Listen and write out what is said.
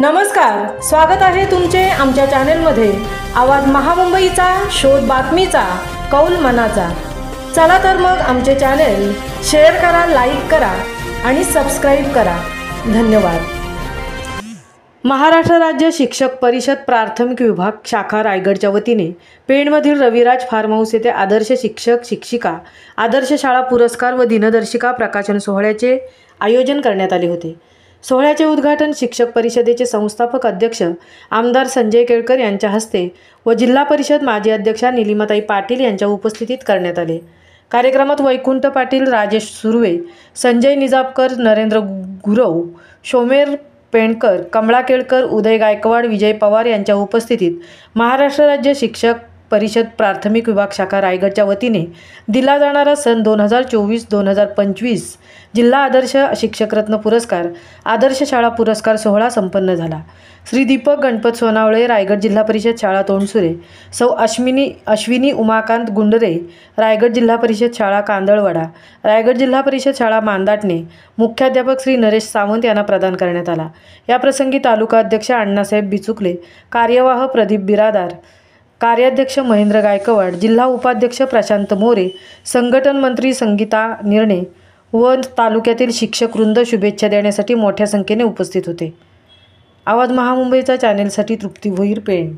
नमस्कार, स्वागत आहे तुमचे आमच्या चॅनलमध्ये। आवाज महामुंबईचा, शोध बातमीचा, कौल मनाचा। चला तर मग आमचे चॅनल शेअर करा, लाईक करा आणि सबस्क्राइब करा। धन्यवाद। महाराष्ट्र राज्य शिक्षक परिषद प्राथमिक विभाग शाखा रायगडच्या वतीने पेणमधील रविराज फार्म हाऊस येथे आदर्श शिक्षक शिक्षिका आदर्श शाळा पुरस्कार व दिनदर्शिका प्रकाशन सोहळ्याचे आयोजन करण्यात आले होते। सोहळ्याचे उद्घाटन शिक्षक परिषदेचे संस्थापक अध्यक्ष आमदार संजय केळकर यांच्या हस्ते व जिल्हा परिषद माजी अध्यक्षा निलिमाताई पाटील यांच्या उपस्थितीत करण्यात आले। कार्यक्रमात वैकुंठ पाटील, राजेश सुर्वे, संजय निजापकर, नरेंद्र गुरव, शोमेर पेणकर, कमळा केळकर, उदय गायकवाड, विजय पवार यांच्या उपस्थितीत महाराष्ट्र राज्य शिक्षक परिषद प्राथमिक विभाग शाखा रायगडच्या वतीने दिला जाणारा सन 2024-2025 जिल्हा आदर्श शिक्षकरत्न पुरस्कार आदर्श शाळा पुरस्कार सोहळा संपन्न झाला। श्री दीपक गणपत सोनावळे, रायगड जिल्हा परिषद शाळा तोंडसुरे, सौ अश्विनी उमाकांत गुंडरे, रायगड जिल्हा परिषद शाळा कांदळवाडा, रायगड जिल्हा परिषद शाळा मांदाटणे, मुख्याध्यापक श्री नरेश सावंत यांना प्रदान करण्यात आला। या प्रसंगी तालुका अध्यक्ष अण्णासाहेब बिचुकले, कार्यवाह प्रदीप बिरादार, कार्याध्यक्ष महेंद्र गायकवाड, जिल्हा उपाध्यक्ष प्रशांत मोरे, संघटन मंत्री संगीता निर्णे व तालुक्यातील शिक्षक वृंद शुभेच्छा देण्यासाठी मोठ्या संख्येने उपस्थित होते। आवाज महामुंबईचा चॅनेलसाठी तृप्ती भोईर, पेण।